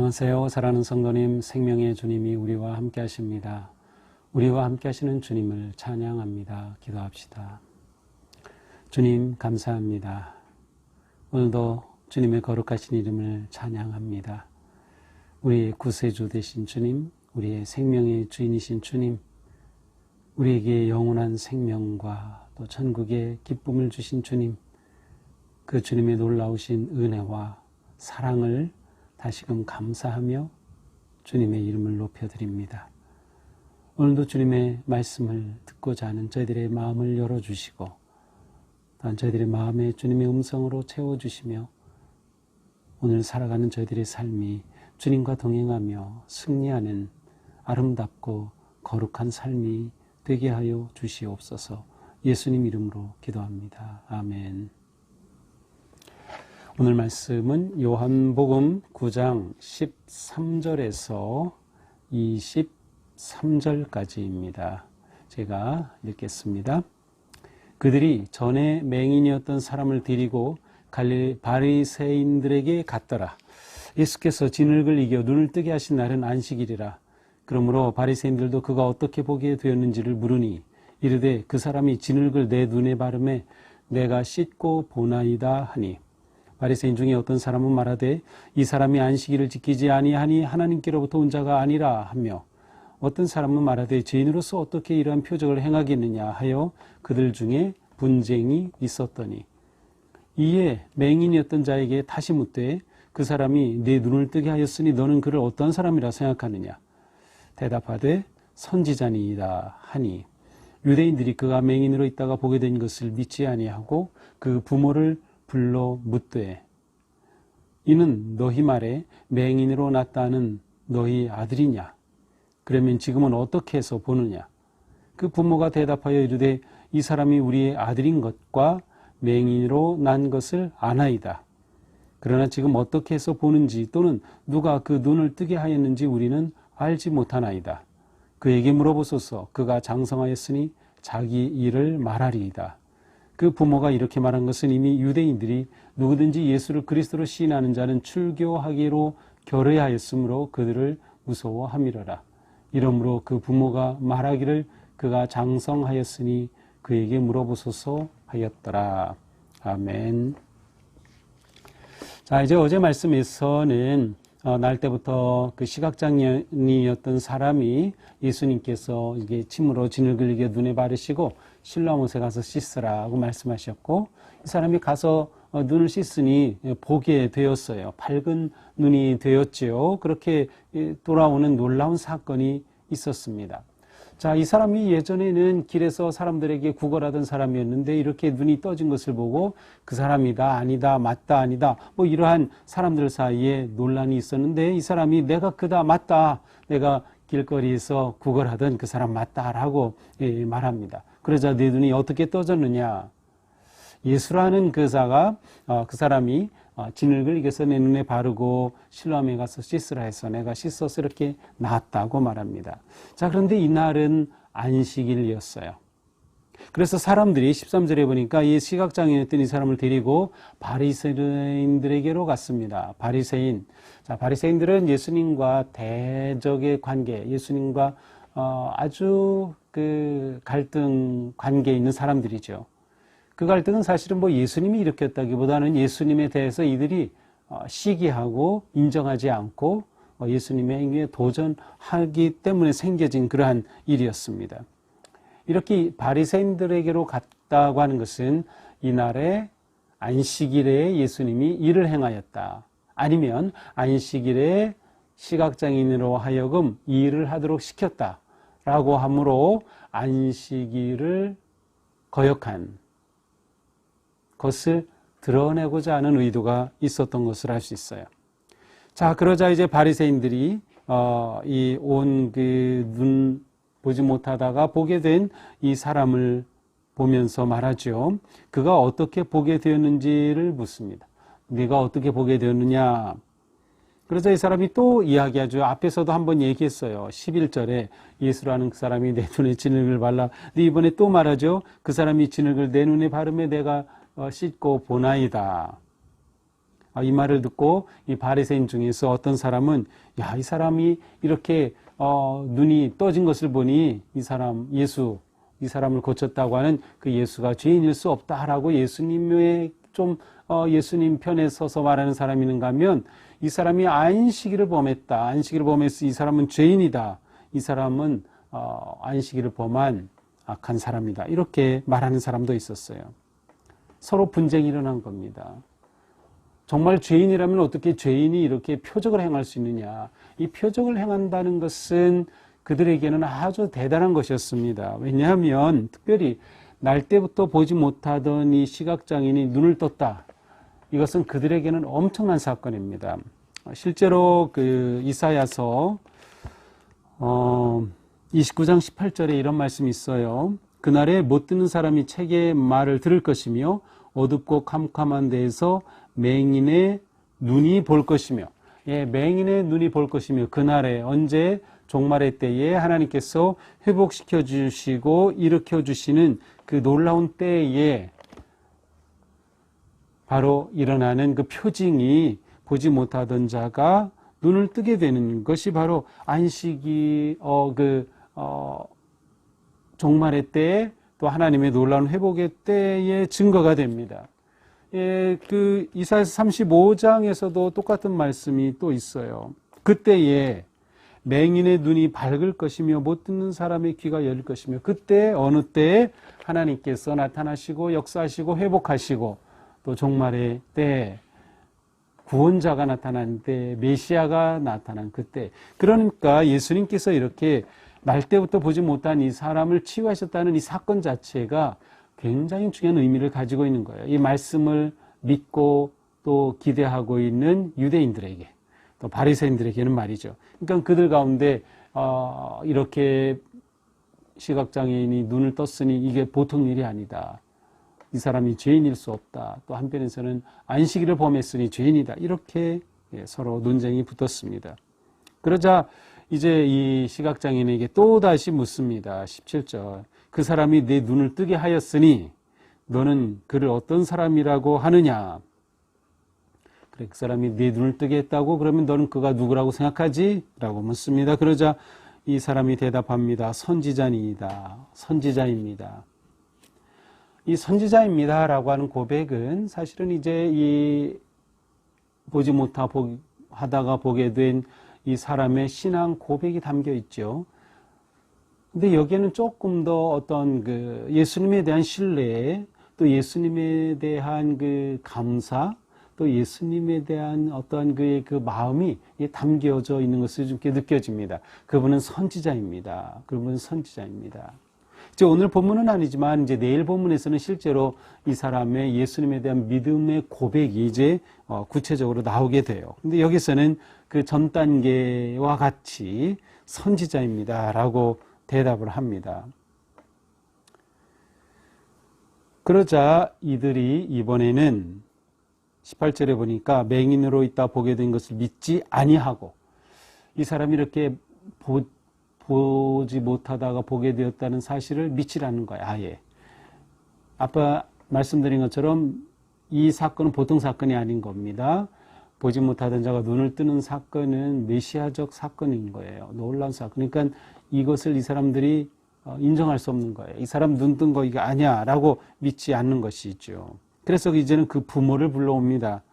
안녕하세요. 사랑하는 성도님, 생명의 주님이 우리와 함께 하십니다. 우리와 함께 하시는 주님을 찬양합니다. 기도합시다. 주님 감사합니다. 오늘도 주님의 거룩하신 이름을 찬양합니다. 우리의 구세주 되신 주님, 우리의 생명의 주인이신 주님, 우리에게 영원한 생명과 또 천국의 기쁨을 주신 주님, 그 주님의 놀라우신 은혜와 사랑을 다시금 감사하며 주님의 이름을 높여드립니다. 오늘도 주님의 말씀을 듣고자 하는 저희들의 마음을 열어주시고 또한 저희들의 마음에 주님의 음성으로 채워주시며 오늘 살아가는 저희들의 삶이 주님과 동행하며 승리하는 아름답고 거룩한 삶이 되게 하여 주시옵소서. 예수님 이름으로 기도합니다. 아멘. 오늘 말씀은 요한복음 9장 13절에서 23절까지입니다. 제가 읽겠습니다. 그들이 전에 맹인이었던 사람을 데리고 갈릴리 바리새인들에게 갔더라. 예수께서 진흙을 이겨 눈을 뜨게 하신 날은 안식일이라. 그러므로 바리새인들도 그가 어떻게 보게 되었는지를 물으니 이르되 그 사람이 진흙을 내 눈에 바르매 내가 씻고 보나이다 하니 바리새인 중에 어떤 사람은 말하되 이 사람이 안식일을 지키지 아니하니 하나님께로부터 온 자가 아니라 하며 어떤 사람은 말하되 죄인으로서 어떻게 이러한 표적을 행하겠느냐 하여 그들 중에 분쟁이 있었더니 이에 맹인이었던 자에게 다시 묻되 그 사람이 네 눈을 뜨게 하였으니 너는 그를 어떤 사람이라 생각하느냐 대답하되 선지자니이다 하니 유대인들이 그가 맹인으로 있다가 보게 된 것을 믿지 아니하고 그 부모를 불러 묻되 이는 너희 말에 맹인으로 났다는 너희 아들이냐? 그러면 지금은 어떻게 해서 보느냐? 그 부모가 대답하여 이르되 이 사람이 우리의 아들인 것과 맹인으로 난 것을 아나이다. 그러나 지금 어떻게 해서 보는지 또는 누가 그 눈을 뜨게 하였는지 우리는 알지 못하나이다. 그에게 물어보소서. 그가 장성하였으니 자기 일을 말하리이다. 그 부모가 이렇게 말한 것은 이미 유대인들이 누구든지 예수를 그리스도로 시인하는 자는 출교하기로 결의하였으므로 그들을 무서워함이로라. 이러므로 그 부모가 말하기를 그가 장성하였으니 그에게 물어보소서 하였더라. 아멘. 자, 이제 어제 말씀에서는 날 때부터 그 시각장애인이었던 사람이 예수님께서 이게 침으로 진흙을 이겨 눈에 바르시고 실로암못에 가서 씻으라고 말씀하셨고 이 사람이 가서 눈을 씻으니 보게 되었어요. 밝은 눈이 되었지요. 그렇게 돌아오는 놀라운 사건이 있었습니다. 자, 이 사람이 예전에는 길에서 사람들에게 구걸하던 사람이었는데 이렇게 눈이 떠진 것을 보고 그 사람이다, 아니다, 맞다, 아니다 뭐 이러한 사람들 사이에 논란이 있었는데 이 사람이 내가 그다, 맞다, 내가 길거리에서 구걸하던 그 사람 맞다라고 말합니다. 그러자 내 눈이 어떻게 떠졌느냐? 예수라는 그 사람이 진흙을 이겨서 내 눈에 바르고 실로암에 가서 씻으라 해서 내가 씻어서 이렇게 나았다고 말합니다. 자, 그런데 이날은 안식일이었어요. 그래서 사람들이 13절에 보니까 이 시각장애였던 이 사람을 데리고 바리새인들에게로 갔습니다. 바리새인. 자, 바리새인들은 예수님과 대적의 관계, 예수님과 아주 그 갈등 관계에 있는 사람들이죠. 그 갈등은 사실은 뭐 예수님이 일으켰다기보다는 예수님에 대해서 이들이 시기하고 인정하지 않고 예수님의 행위에 도전하기 때문에 생겨진 그러한 일이었습니다. 이렇게 바리새인들에게로 갔다고 하는 것은 이날에 안식일에 예수님이 일을 행하였다. 아니면 안식일에 시각장애인으로 하여금 이 일을 하도록 시켰다라고 하므로 안식일을 거역한 것을 드러내고자 하는 의도가 있었던 것을 알 수 있어요. 자, 그러자 이제 바리새인들이 이 온 그 눈 보지 못하다가 보게 된 이 사람을 보면서 말하죠. 그가 어떻게 보게 되었는지를 묻습니다. 네가 어떻게 보게 되었느냐? 그러자 이 사람이 또 이야기하죠. 앞에서도 한번 얘기했어요. 11절에 예수라는 그 사람이 내 눈에 진흙을 발라. 근데 이번에 또 말하죠. 그 사람이 진흙을 내 눈에 바르며 내가 씻고 보나이다. 이 말을 듣고 이 바리새인 중에서 어떤 사람은 야, 이 사람이 이렇게 눈이 떠진 것을 보니 이 사람을 고쳤다고 하는 그 예수가 죄인일 수 없다라고 예수님의 예수님 편에 서서 말하는 사람이 있는가 하면 이 사람이 안식일을 범했다. 안식일을 범해서 이 사람은 죄인이다. 이 사람은 안식일을 범한 악한 사람이다. 이렇게 말하는 사람도 있었어요. 서로 분쟁이 일어난 겁니다. 정말 죄인이라면 어떻게 죄인이 이렇게 표적을 행할 수 있느냐. 이 표적을 행한다는 것은 그들에게는 아주 대단한 것이었습니다. 왜냐하면 특별히 날 때부터 보지 못하던 이 시각장애인이 눈을 떴다. 이것은 그들에게는 엄청난 사건입니다. 실제로 그 이사야서 29장 18절에 이런 말씀이 있어요. 그날에 못 듣는 사람이 책의 말을 들을 것이며 어둡고 캄캄한 데에서 맹인의 눈이 볼 것이며, 맹인의 눈이 볼 것이며, 그날에 언제 종말의 때에 하나님께서 회복시켜 주시고 일으켜 주시는 그 놀라운 때에 바로 일어나는 그 표징이 보지 못하던 자가 눈을 뜨게 되는 것이 바로 안식이 종말의 때에 또 하나님의 놀라운 회복의 때의 증거가 됩니다. 그 이사야서 35장에서도 똑같은 말씀이 또 있어요. 그때에 맹인의 눈이 밝을 것이며 못 듣는 사람의 귀가 열릴 것이며, 그때 어느 때에 하나님께서 나타나시고 역사하시고 회복하시고 또 종말의 때 구원자가 나타난 때, 메시아가 나타난 그때. 그러니까 예수님께서 이렇게 날 때부터 보지 못한 이 사람을 치유하셨다는 이 사건 자체가 굉장히 중요한 의미를 가지고 있는 거예요. 이 말씀을 믿고 또 기대하고 있는 유대인들에게, 또 바리새인들에게는 말이죠. 그러니까 그들 가운데 이렇게 시각장애인이 눈을 떴으니 이게 보통 일이 아니다. 이 사람이 죄인일 수 없다. 또 한편에서는 안식일을 범했으니 죄인이다. 이렇게 서로 논쟁이 붙었습니다. 그러자 이제 이 시각장애인에게 또다시 묻습니다. 17절. 그 사람이 내 눈을 뜨게 하였으니 너는 그를 어떤 사람이라고 하느냐? 그래, 그 사람이 네 눈을 뜨게 했다고? 그러면 너는 그가 누구라고 생각하지? 라고 묻습니다. 그러자 이 사람이 대답합니다. 선지자입니다. 이 선지자입니다 라고 하는 고백은 사실은 이제 이 보지 못하다가 보게 된 이 사람의 신앙 고백이 담겨 있죠. 근데 여기에는 조금 더 어떤 그 예수님에 대한 신뢰, 또 예수님에 대한 그 감사, 또 예수님에 대한 어떤 그 마음이 담겨져 있는 것이 좀 이렇게 느껴집니다. 그분은 선지자입니다. 이제 오늘 본문은 아니지만 이제 내일 본문에서는 실제로 이 사람의 예수님에 대한 믿음의 고백이 이제 구체적으로 나오게 돼요. 근데 여기서는 그 전 단계와 같이 선지자입니다라고 대답을 합니다. 그러자 이들이 이번에는 18절에 보니까 맹인으로 있다 보게 된 것을 믿지 아니하고, 이 사람이 이렇게 보지 못하다가 보게 되었다는 사실을 믿지 않는 거야, 아예. 아까 말씀드린 것처럼 이 사건은 보통 사건이 아닌 겁니다. 보지 못하던 자가 눈을 뜨는 사건은 메시아적 사건인 거예요. 놀라운 사건. 그러니까 이것을 이 사람들이 인정할 수 없는 거예요. 이 사람 눈 뜬 거 이게 아니야 라고 믿지 않는 것이죠. 그래서 이제는 그 부모를 불러옵니다.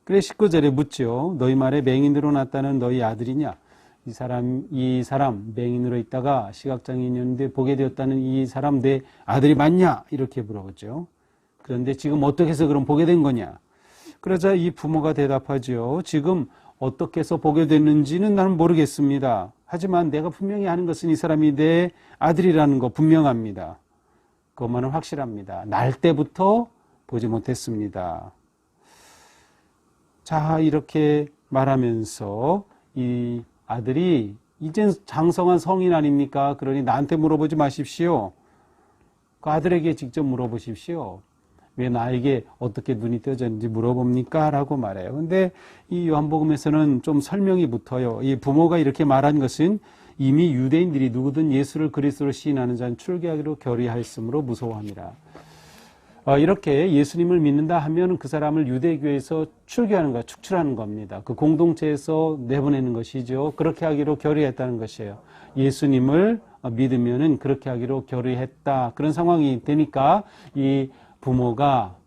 그래 19절에 묻죠. 너희 말에 맹인으로 났다는 너희 아들이냐? 이 사람 맹인으로 있다가 시각장애인이었는데 보게 되었다는 이 사람 내 아들이 맞냐? 이렇게 물어보죠. 그런데 지금 어떻게 해서 그럼 보게 된 거냐? 그러자 이 부모가 대답하죠. 지금 어떻게 해서 보게 됐는지는 나는 모르겠습니다. 하지만 내가 분명히 아는 것은 이 사람이 내 아들이라는 거 분명합니다. 그것만은 확실합니다. 날 때부터 보지 못했습니다. 자, 이렇게 말하면서 이 아들이 이젠 장성한 성인 아닙니까? 그러니 나한테 물어보지 마십시오. 그 아들에게 직접 물어보십시오. 왜 나에게 어떻게 눈이 떠졌는지 물어봅니까? 라고 말해요. 근데 이 요한복음에서는 좀 설명이 붙어요. 이 부모가 이렇게 말한 것은 이미 유대인들이 누구든 예수를 그리스도로 시인하는 자는 출교하기로 결의하였으므로 무서워합니다. 이렇게 예수님을 믿는다 하면 그 사람을 유대교에서 출교하는 거, 축출하는 겁니다. 그 공동체에서 내보내는 것이죠. 그렇게 하기로 결의했다는 것이에요. 예수님을 믿으면은 그렇게 하기로 결의했다. 그런 상황이 되니까 이 부모가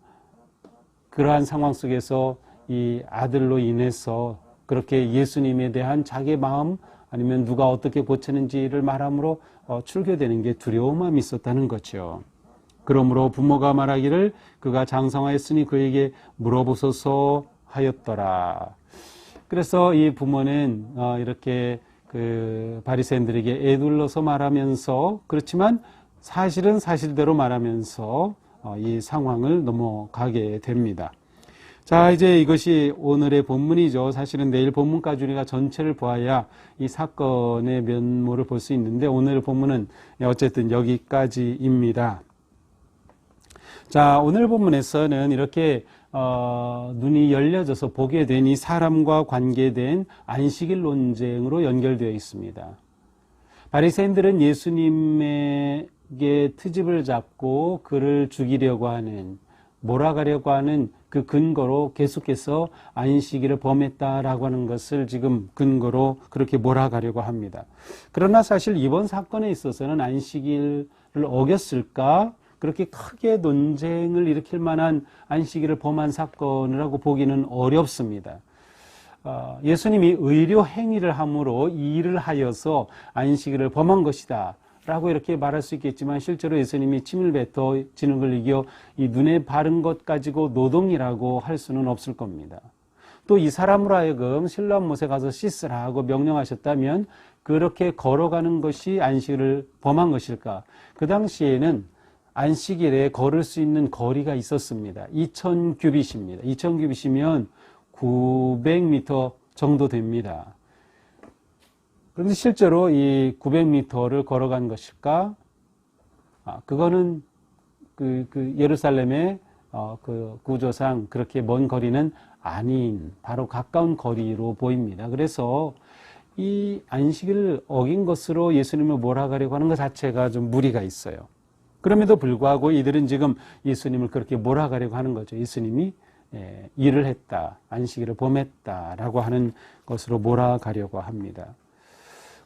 그러한 상황 속에서 이 아들로 인해서 그렇게 예수님에 대한 자기의 마음 아니면 누가 어떻게 고치는지를 말함으로 출교되는 게 두려움함이 있었다는 거죠. 그러므로 부모가 말하기를 그가 장성하였으니 그에게 물어보소서 하였더라. 그래서 이 부모는 이렇게 그 바리새인들에게 애둘러서 말하면서 그렇지만 사실은 사실대로 말하면서 이 상황을 넘어가게 됩니다. 자, 이제 이것이 오늘의 본문이죠. 사실은 내일 본문까지 우리가 전체를 보아야 이 사건의 면모를 볼 수 있는데 오늘의 본문은 어쨌든 여기까지입니다. 자, 오늘 본문에서는 이렇게 눈이 열려져서 보게 된 이 사람과 관계된 안식일 논쟁으로 연결되어 있습니다. 바리새인들은 예수님에게 트집을 잡고 그를 죽이려고 하는, 몰아가려고 하는 그 근거로 계속해서 안식일을 범했다라고 하는 것을 지금 근거로 그렇게 몰아가려고 합니다. 그러나 사실 이번 사건에 있어서는 안식일을 어겼을까? 그렇게 크게 논쟁을 일으킬 만한 안식일을 범한 사건이라고 보기는 어렵습니다. 예수님이 의료 행위를 함으로 이 일을 하여서 안식일을 범한 것이다 라고 이렇게 말할 수 있겠지만 실제로 예수님이 침을 뱉어 진흙을 이겨 이 눈에 바른 것 가지고 노동이라고 할 수는 없을 겁니다. 또 이 사람으로 하여금 실로암 못에 가서 씻으라고 명령하셨다면 그렇게 걸어가는 것이 안식일을 범한 것일까? 그 당시에는 안식일에 걸을 수 있는 거리가 있었습니다. 2000규빗입니다. 2000규빗이면 900m 정도 됩니다. 그런데 실제로 이 900m를 걸어간 것일까? 그거는 그 예루살렘의 그 구조상 그렇게 먼 거리는 아닌 바로 가까운 거리로 보입니다. 그래서 이 안식일을 어긴 것으로 예수님을 몰아가려고 하는 것 자체가 좀 무리가 있어요. 그럼에도 불구하고 이들은 지금 예수님을 그렇게 몰아가려고 하는 거죠. 예수님이 일을 했다, 안식일을 범했다라고 하는 것으로 몰아가려고 합니다.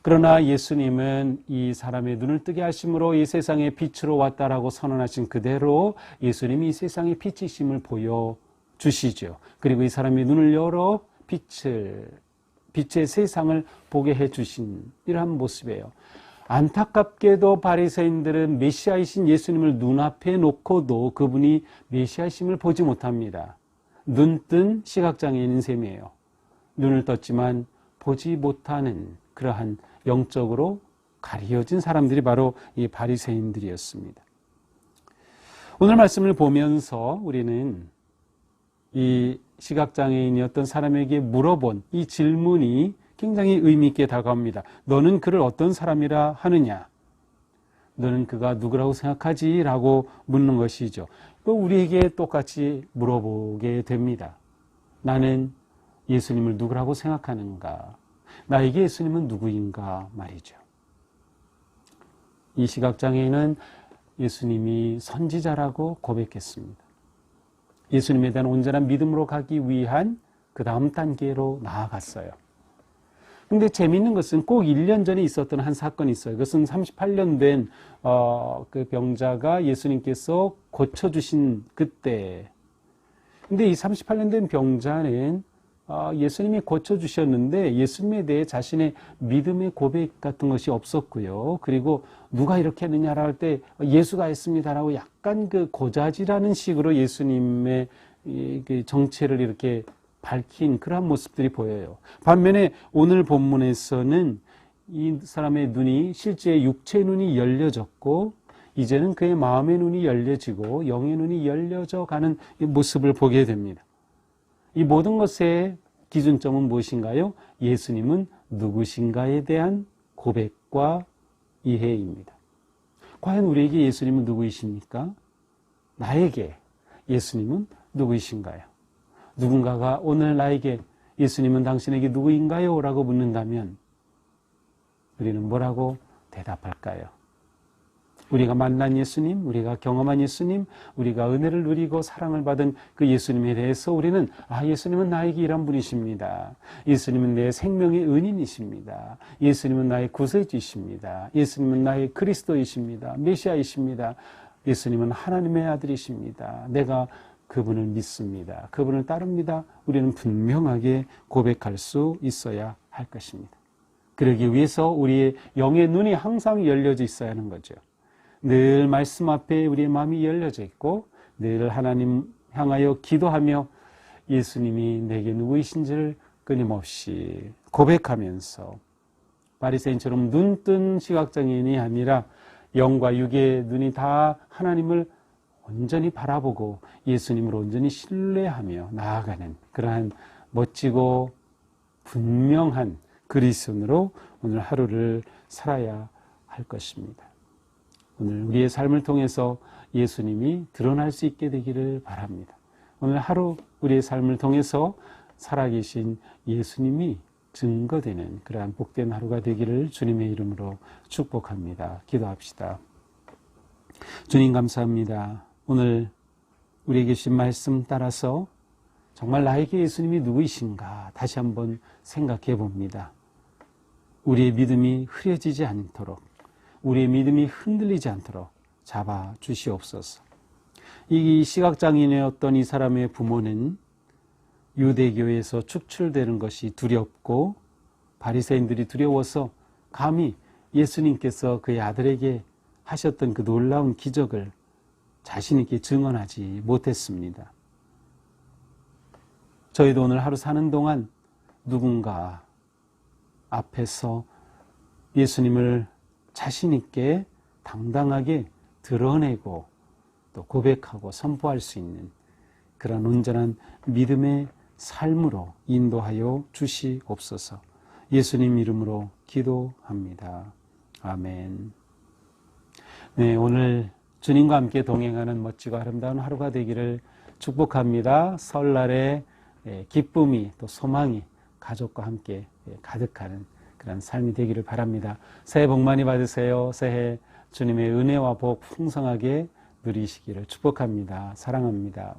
그러나 예수님은 이 사람의 눈을 뜨게 하심으로 이 세상의 빛으로 왔다라고 선언하신 그대로 예수님이 이 세상의 빛이심을 보여주시죠. 그리고 이 사람의 눈을 열어 빛의 세상을 보게 해주신 이러한 모습이에요. 안타깝게도 바리새인들은 메시아이신 예수님을 눈앞에 놓고도 그분이 메시아이심을 보지 못합니다. 눈뜬 시각장애인인 셈이에요. 눈을 떴지만 보지 못하는 그러한 영적으로 가려진 사람들이 바로 이 바리새인들이었습니다. 오늘 말씀을 보면서 우리는 이 시각장애인이었던 사람에게 물어본 이 질문이 굉장히 의미 있게 다가옵니다. 너는 그를 어떤 사람이라 하느냐? 너는 그가 누구라고 생각하지? 라고 묻는 것이죠. 우리에게 똑같이 물어보게 됩니다. 나는 예수님을 누구라고 생각하는가? 나에게 예수님은 누구인가 말이죠. 이 시각장애인은 예수님이 선지자라고 고백했습니다. 예수님에 대한 온전한 믿음으로 가기 위한 그 다음 단계로 나아갔어요. 근데 재미있는 것은 꼭 1년 전에 있었던 한 사건이 있어요. 그것은 38년 된 그 병자가 예수님께서 고쳐주신 그때. 근데 이 38년 된 병자는 예수님이 고쳐주셨는데 예수님에 대해 자신의 믿음의 고백 같은 것이 없었고요. 그리고 누가 이렇게 했느냐라고 할 때 예수가 했습니다라고 약간 그 고자질하는 식으로 예수님의 그 정체를 이렇게 밝힌 그러한 모습들이 보여요. 반면에 오늘 본문에서는 이 사람의 눈이 실제 육체의 눈이 열려졌고 이제는 그의 마음의 눈이 열려지고 영의 눈이 열려져 가는 모습을 보게 됩니다. 이 모든 것의 기준점은 무엇인가요? 예수님은 누구신가에 대한 고백과 이해입니다. 과연 우리에게 예수님은 누구이십니까? 나에게 예수님은 누구이신가요? 누군가가 오늘 나에게 예수님은 당신에게 누구인가요? 라고 묻는다면 우리는 뭐라고 대답할까요? 우리가 만난 예수님, 우리가 경험한 예수님, 우리가 은혜를 누리고 사랑을 받은 그 예수님에 대해서 우리는 예수님은 나에게 이런 분이십니다. 예수님은 내 생명의 은인이십니다. 예수님은 나의 구세주이십니다. 예수님은 나의 그리스도이십니다. 메시아이십니다. 예수님은 하나님의 아들이십니다. 내가 그분을 믿습니다. 그분을 따릅니다. 우리는 분명하게 고백할 수 있어야 할 것입니다. 그러기 위해서 우리의 영의 눈이 항상 열려져 있어야 하는 거죠. 늘 말씀 앞에 우리의 마음이 열려져 있고 늘 하나님 향하여 기도하며 예수님이 내게 누구이신지를 끊임없이 고백하면서 바리새인처럼 눈뜬 시각장애인이 아니라 영과 육의 눈이 다 하나님을 온전히 바라보고 예수님을 온전히 신뢰하며 나아가는 그러한 멋지고 분명한 그리스도인으로 오늘 하루를 살아야 할 것입니다. 오늘 우리의 삶을 통해서 예수님이 드러날 수 있게 되기를 바랍니다. 오늘 하루 우리의 삶을 통해서 살아계신 예수님이 증거되는 그러한 복된 하루가 되기를 주님의 이름으로 축복합니다. 기도합시다. 주님 감사합니다. 오늘 우리에게 주신 말씀 따라서 정말 나에게 예수님이 누구이신가 다시 한번 생각해 봅니다. 우리의 믿음이 흐려지지 않도록, 우리의 믿음이 흔들리지 않도록 잡아 주시옵소서. 이 시각장애인이었던 이 사람의 부모는 유대교에서 축출되는 것이 두렵고 바리새인들이 두려워서 감히 예수님께서 그의 아들에게 하셨던 그 놀라운 기적을 자신 있게 증언하지 못했습니다. 저희도 오늘 하루 사는 동안 누군가 앞에서 예수님을 자신 있게 당당하게 드러내고 또 고백하고 선포할 수 있는 그런 온전한 믿음의 삶으로 인도하여 주시옵소서. 예수님 이름으로 기도합니다. 아멘. 네, 오늘 주님과 함께 동행하는 멋지고 아름다운 하루가 되기를 축복합니다. 설날에 기쁨이 또 소망이 가족과 함께 가득하는 그런 삶이 되기를 바랍니다. 새해 복 많이 받으세요. 새해 주님의 은혜와 복 풍성하게 누리시기를 축복합니다. 사랑합니다.